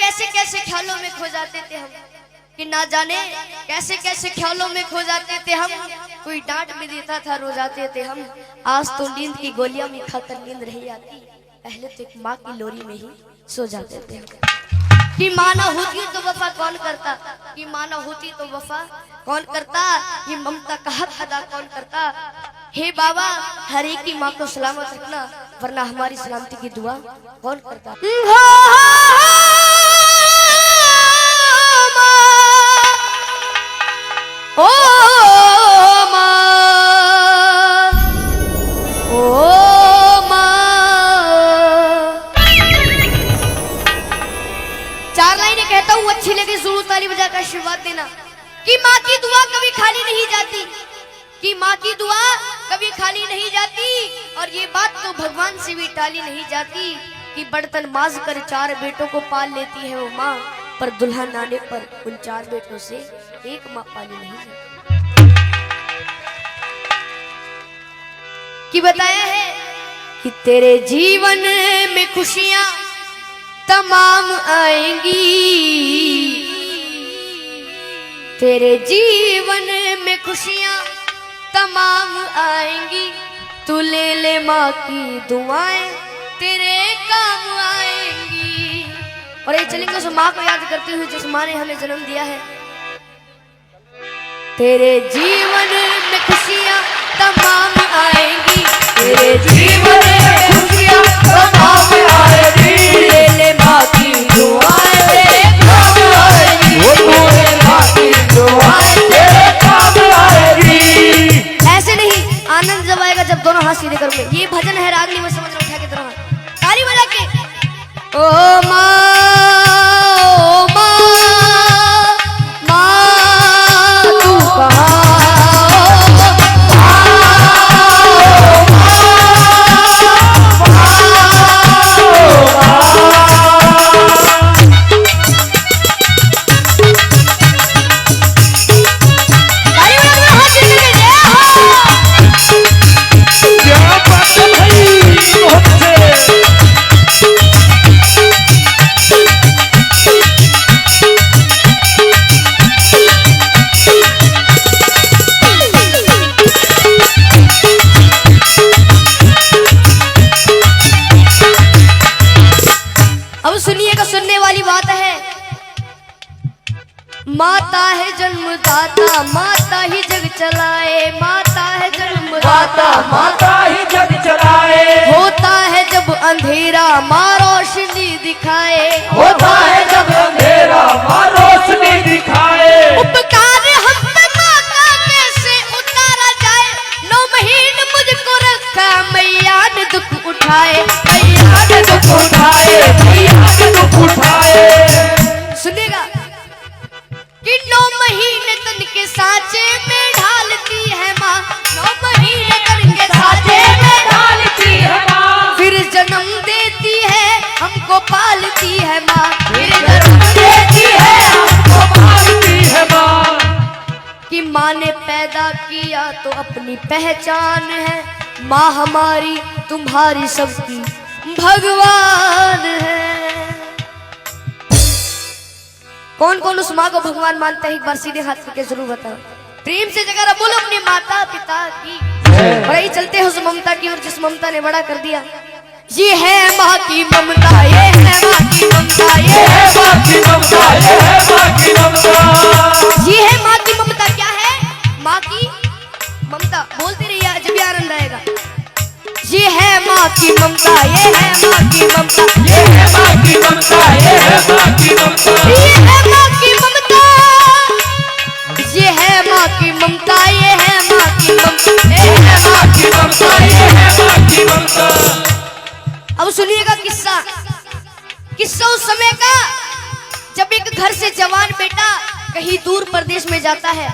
कैसे कैसे ख्यालों में खो जाते थे हम, कि ना जाने कैसे कैसे ख्यालों में खो जाते थे हम। कोई डांट भी देता था रो जाते थे हम। आज तो नींद की गोलियां भी खाकर नींद नहीं आती, पहले तो एक माँ की लोरी में ही सो जाते थे। कि माँ ना होती तो वफा कौन करता, कि माँ ना होती तो वफा कौन करता, ये ममता का हक अदा कौन करता। हे बाबा हर एक की माँ को सलामत रखना, वरना हमारी सलामती की दुआ कौन करता। ओ माँ, ओ माँ, चार लाइनें कहता हूँ, अच्छी लगी जरूर ताली बजाकर आशीर्वाद देना। कि माँ की दुआ कभी खाली नहीं जाती, कि माँ की दुआ कभी खाली नहीं जाती। और ये बात तो भगवान से भी टाली नहीं जाती, कि बर्तन माज कर 4 बेटों को पाल लेती है वो माँ, पर दुल्हन आने पर उन 4 बेटों से एक माँ पाली नहीं जाती। कि बताया है कि तेरे जीवन में खुशियां तमाम आएंगी, तेरे जीवन में खुशियां तमाम आएंगी। तू ले ले माँ की दुआएं तेरे काम आएंगी। और ये चलेंगे उस माँ को याद करते हुए जिस माँ ने हमें जन्म दिया है। तेरे जीवन में खुशियां तमाम आएंगी, तेरे जीवन में खुशियां तमाम आएंगी। ले ले माँ की दुआएं तेरे काम आएंगी, ले माँ की दुआएं तेरे काम आएंगी। ऐसे नहीं, आनंद जब आएगा जब दोनों हाथ सीधे करोगे। ये भजन है, राग नहीं मैं समझ रहा, उठा के दोनों हाथ ताली बजा के। ओ माँ, ओ माँ, माँ तू कहाँ, माता है जन्मदाता, माता ही जग चलाए, माता है जन्मदाता, माता ही जग चलाए। होता है जब अंधेरा माँ रोशनी दिखाए, होता है जब अंधेरा माँ रोशनी दिखाए। उपकार हम पे माँ का कैसे उतारा जाए, 9 महीने मुझको रखा मैया ने दुख उठाए, मैया ने दुख उठाए, मैया ने दुख उठाए। सुनिएगा कि 9 महीने तन के सांचे में ढालती है माँ, 9 महीने तन के सांचे में ढालती है माँ, फिर जन्म देती है हमको पालती है माँ, फिर जन्म देती है हमको पालती है माँ। कि माँ ने पैदा किया तो अपनी पहचान है, माँ हमारी तुम्हारी सबकी भगवान है। कौन कौन उस माँ को भगवान मानता है, एक बार सीधे हाथ करके जरूर बताओ। प्रेम से जगह बोलो अपने माता पिता की। और यही चलते हैं उस ममता की ओर जिस ममता ने बड़ा कर दिया। ये है माँ की ममता, ये है माँ की ममता, ये है माँ की ममता, ये है माँ की ममता, ये है माँ की ममता। क्या है माँ की ममता? बोलते रहिए जब भी आनंद आएगा। ये है माँ की ममता, ये है माँ की ममता, ये है माँ की ममता, ये है माँ की ममता, ये है माँ की ममता, ये है माँ की ममता, ये है माँ की ममता, ये है माँ की ममता, ये है माँ की ममता। अब सुनिएगा किस्सा, किस्सा उस समय का जब एक घर से जवान बेटा कहीं दूर प्रदेश में जाता है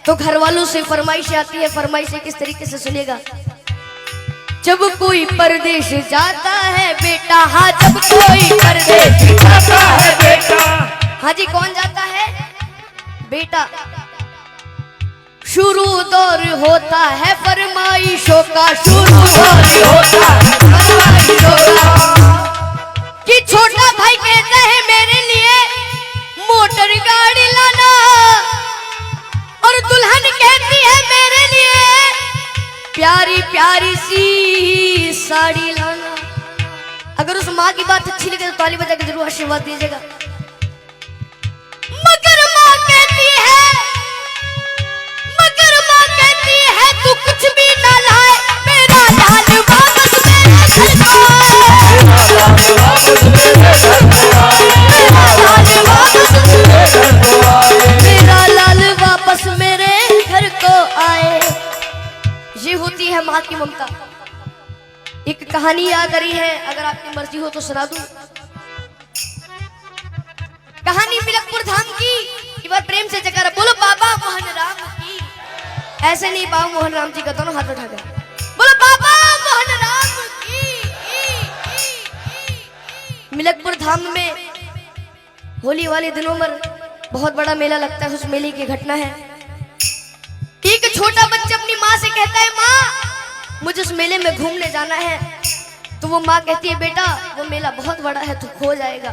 तो घर वालों से फरमाइश आती है। फरमाइश किस तरीके से सुनिएगा। जब कोई परदेश जाता है बेटा, हाँ जब कोई परदेश जाता है बेटा, हाँ जी कौन जाता है बेटा। शुरू दौर होता है फरमाइशों का, शुरू दौर होता है फरमाइशों का। कि छोटा भाई कहता है मेरे लिए प्यारी सी साड़ी लाना। अगर उस माँ की बात अच्छी लगे तो ताली बजा के जरूर आशीर्वाद दीजिएगा। मगर माँ कहती है तू कुछ भी ना लाए, मेरा लाल वापस मेरे घर को आए, मेरा लाल वापस मेरे घर को आए। ये होती है माँ की ममता। एक कहानी याद आ रही है, अगर आपकी मर्जी हो तो सुना दूं। कहानी मिलकपुर धाम की। एक बार प्रेम से जयकारा बोलो बाबा मोहन राम की। ऐसे नहीं, बाबा मोहन राम जी का दोनों हाथ उठा कर बोलो बाबा मोहन राम की। मिलकपुर धाम में होली वाले दिनों में बहुत बड़ा मेला लगता है। उस मेले की घटना है, एक छोटा बच्चा अपनी माँ से कहता है माँ मुझे उस मेले में घूमने जाना है। तो वो माँ कहती है बेटा वो मेला बहुत बड़ा है, तू खो जाएगा,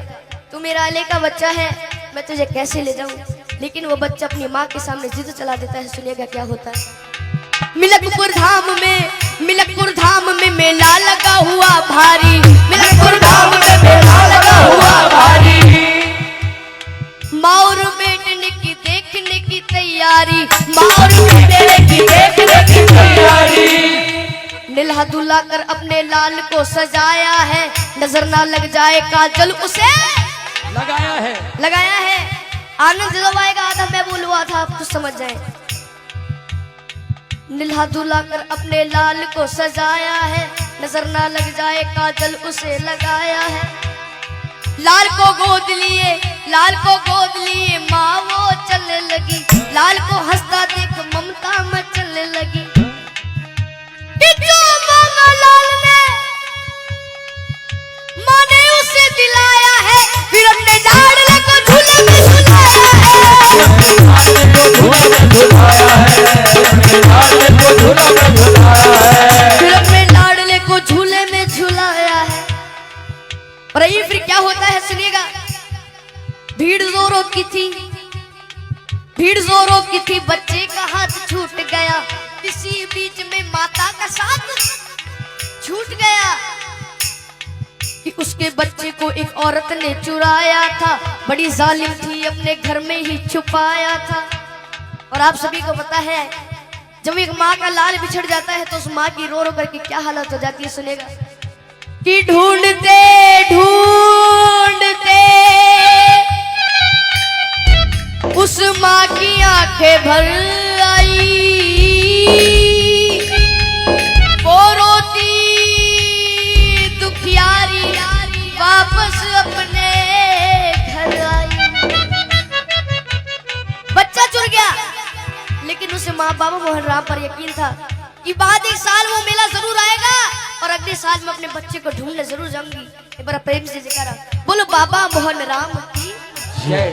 तू मेरा अले का बच्चा है, मैं तुझे कैसे ले जाऊं। लेकिन वो बच्चा अपनी माँ के सामने जिद चला देता है। सुनिएगा क्या होता है। मिलकपुर धाम में मेला लगा हुआ भारी, मिलकपुर धाम में मेला लगा हुआ भारी। माँ और बेटने की देखने की तैयारी, माँ और बेटने की देखने की तैयारी। निल्हा दुल्हा कर अपने लाल को सजाया है, नजर ना लग जाए काजल उसे लगाया है। आनंद जब आएगा आधा मैं बोलुआ था, आप तो समझ जाए। निल्हा दुल्हा कर अपने लाल को सजाया है, नजर ना लग जाए काजल उसे लगाया है। लाल को गोद लिए माँ वो चलने लगी, लाल को हंसता देख ममता मचलने लगी। जो मामा लाल ने माँ ने उसे दिलाया है, फिर अपने लाडले को झूले में झुलाया है, फिर अपने लाडले को झूले में झुलाया है। और ये फिर क्या होता है सुनिएगा। भीड़ जोरों की थी, बच्चे का हाथ छूट गया, इसी बीच में माता का साथ छूट गया कि उसके बच्चे को एक औरत ने चुराया था, बड़ी जालिम थी, अपने घर में ही छुपाया था। और आप सभी को पता है जब एक माँ का लाल बिछड़ जाता है तो उस माँ की रो रो करके क्या हालत हो जाती है। सुनेगा कि ढूंढते उस माँ की आंखें भर आई, वो रोती दुखियारी वापस अपने घर आई। बच्चा चुर गया, लेकिन उसे माँ बाबा मोहन राम पर यकीन था कि बाद एक साल वो मेला जरूर आएगा और अगले साल मैं अपने बच्चे को ढूंढने जरूर जाऊंगी। एक बार प्रेम से जयकारा बोलो बाबा मोहन राम की जय।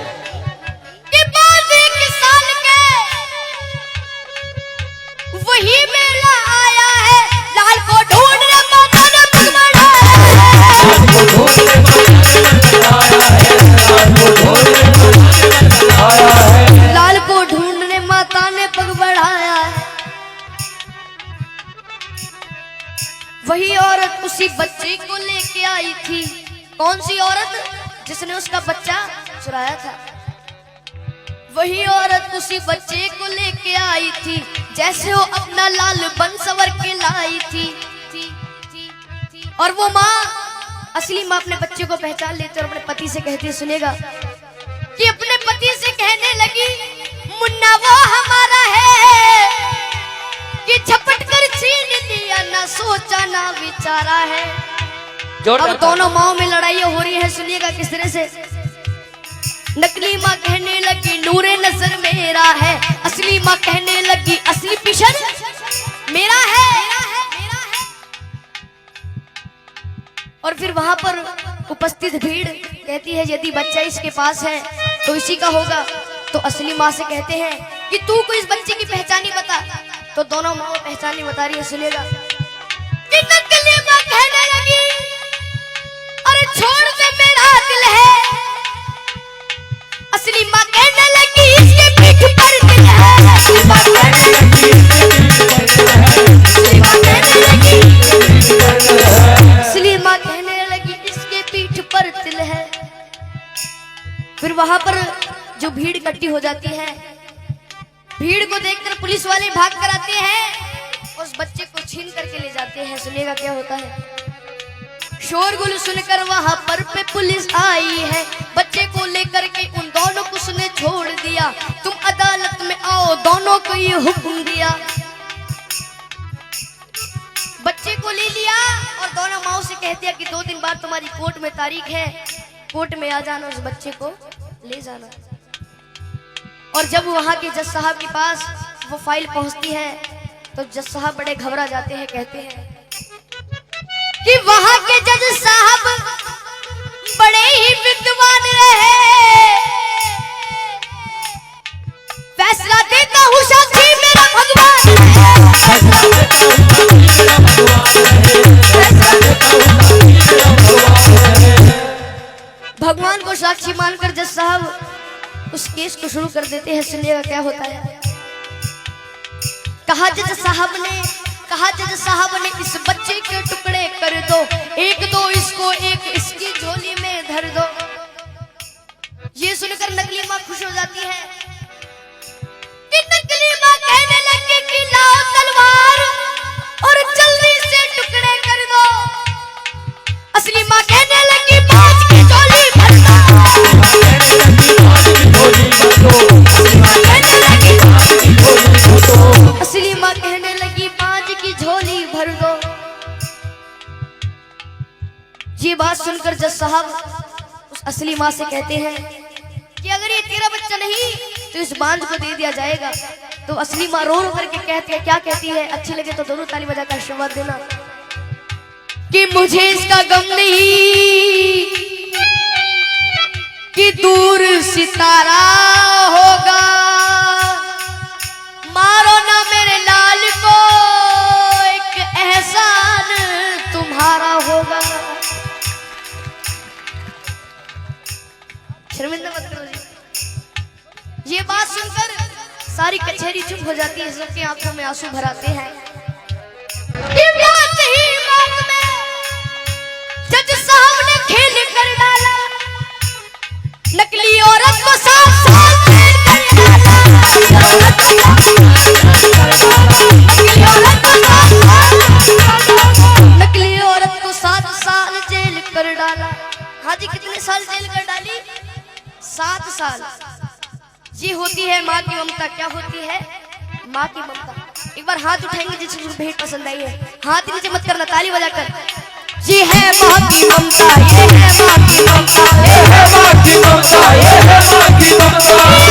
बाद एक साल के वही मेला आया है, लाल को ढूंढने माता ने पग बढ़ाया है, लाल को ढूंढने माता ने पग बढ़ाया है। वही औरत उसी बच्चे को लेके आई थी। कौन सी औरत? जिसने उसका बच्चा चुराया था। वही औरत उसी बच्चे को लेके आई थी, जैसे वो अपना लाल बन सवर के लाई थी। और वो माँ, असली माँ अपने बच्चे को पहचान लेते और अपने पति से कहती, सुनेगा कि अपने पति से कहने लगी मुन्ना वो हमारा है कि झपट कर छीन लिया, ना सोचा ना विचारा है। अब दोनों माओ में लड़ाई हो रही है। सुनिएगा किस तरह से। नकली माँ कहने लगी नूरे नजर मेरा है, असली माँ कहने लगी असली पिशन मेरा है। और फिर वहां पर उपस्थित भीड़ कहती है यदि बच्चा इसके पास है तो इसी का होगा। तो असली माँ से कहते हैं कि तू को इस बच्चे की पहचानी बता। तो दोनों माँ पहचानी बता रही है। सुनेगा कि नकली माँ कहने लगी अरे छोड़ दे मेरा दिल है, असली माँ कहने लगी इसके पीठ पर दिल है, असली माँ कहने लगी फिर वहां पर जो भीड़ इकट्ठी हो जाती है, भीड़ को देखकर पुलिस वाले भाग कर आते हैं, उस बच्चे को छीन करके ले जाते हैं। सुनिएगा क्या होता है। शोरगुल सुनकर वहां पर पे पुलिस आई है, बच्चे को लेकर के उन दोनों को उसने छोड़ दिया। तुम अदालत में आओ, दोनों को ये हुक्म दिया। बच्चे को ले लिया और दोनों माओ से कह दिया कि 2 दिन बाद तुम्हारी कोर्ट में तारीख है, कोर्ट में आ जाना, उस बच्चे को ले जाना। और जब वहां के जज साहब के पास वो फाइल पहुंचती है तो जज साहब बड़े घबरा जाते हैं, कहते हैं कि वहां के जज साहब बड़े ही विद्वान रहे, फैसला देता हूं साक्षी मेरा भगवान भगवान को साक्षी मानकर जज साहब उस केस को शुरू कर देते हैं। सुनिएगा क्या होता है। कहा जज साहब ने इस बच्चे के टुकड़े कर दो, एक दो इसको, एक इसकी झोली में धर दो। ये सुनकर नकली माँ खुश हो जाती है कि नकली माँ कहने लगी कि लाओ तलवार और जल्दी से टुकड़े कर दो। असली माँ कहने लगी बाज की झोली भर दो। असली माँ कहने लगी बाज की झोली भर दो। ये बात सुनकर जज साहब उस असली माँ से कहते हैं कि अगर ये तेरा बच्चा नहीं तो इस बांझ को दे दिया जाएगा। तो असली माँ रो रो करके कहती है, क्या कहती है, अच्छी लगे तो दोनों ताली बजाकर आशीर्वाद देना कि मुझे इसका गम नहीं कि दूर सितारा होगा, मारो ना मेरे लाल को, एक एहसान तुम्हारा होगा। शर्मिंदा मत करो जी। ये बात सुनकर सारी कचहरी चुप हो जाती है, सबकी आंखों में आंसू भर आते हैं। जज साहब ने खेल कर डाला, नकली औरत को 7 साल जेल कर डाला। नकली औरत को 7 साल जेल कर डाला। हाँ जी, कितने साल जेल कर डाली? 7 साल। ये होती है माँ की ममता। क्या होती है? माँ की ममता। एक बार हाथ उठाएंगे जिसको भेंट पसंद आई है, हाथ नीचे मत करना, ताली बजाकर। ये है माँ की ममता, ये है माँ की ममता, ये है माँ की ममता, ये है माँ की ममता, ये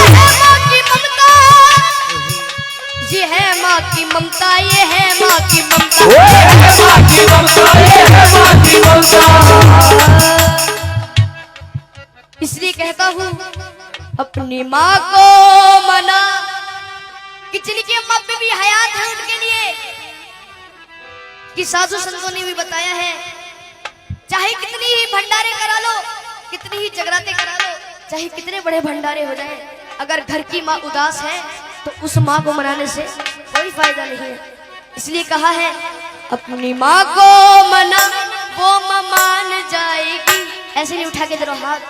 है माँ की ममता, ये है माँ की ममता, ये है माँ की ममता, ये है माँ की ममता। इसलिए कहता हूँ अपनी माँ को मना कि जिनकी अम्मा पे भी हयात है उनके लिए, कि साधु संतों ने भी बताया है चाहे कितनी ही भंडारे करा लो, कितनी ही जगराते करा लो, चाहे कितने बड़े भंडारे हो जाए, अगर घर की माँ उदास है तो उस माँ को मनाने से कोई फायदा नहीं है। इसलिए कहा है अपनी माँ को मना, वो माँ मान जाएगी। ऐसे नहीं उठा के जरा हाथ,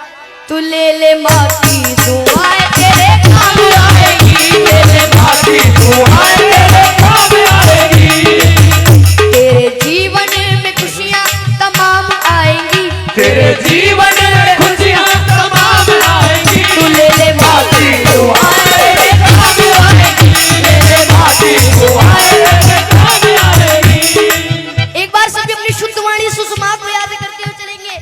तू ले ले माँ की दुआएं तेरे काम आएगी, ले ले माँ की दुआएं तेरे काम आएगी। तेरे जीवन में खुशियाँ तमाम आएंगी, तेरे जीवन में खुशियाँ तमाम आएंगी। तू ले ले माँ की दुआएं तेरे काम आएगी, ले ले माँ की दुआएं तेरे काम आएगी। एक बार सभी अपनी शुद्ध वाणी सुषमा को याद करते हुए चलेंगे।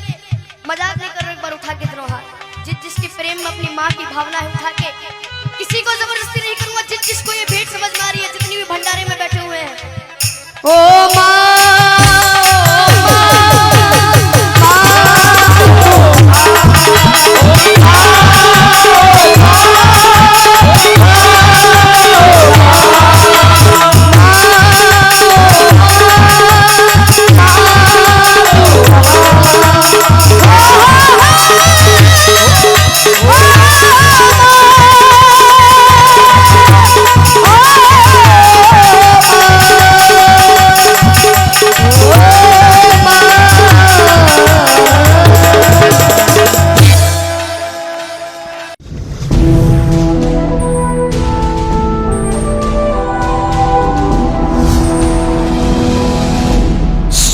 मजाक नहीं कर रहे, एक बार उठा के जरा हाथ। जिसके प्रेम में अपनी माँ की भावना है उठा के, किसी को जबरदस्ती नहीं करूंगा। जिसको ये भेंट समझ में आ रही है, जितनी भी भंडारे में बैठे हुए हैं, ओ माँ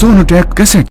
सोनोटेक कैसेट।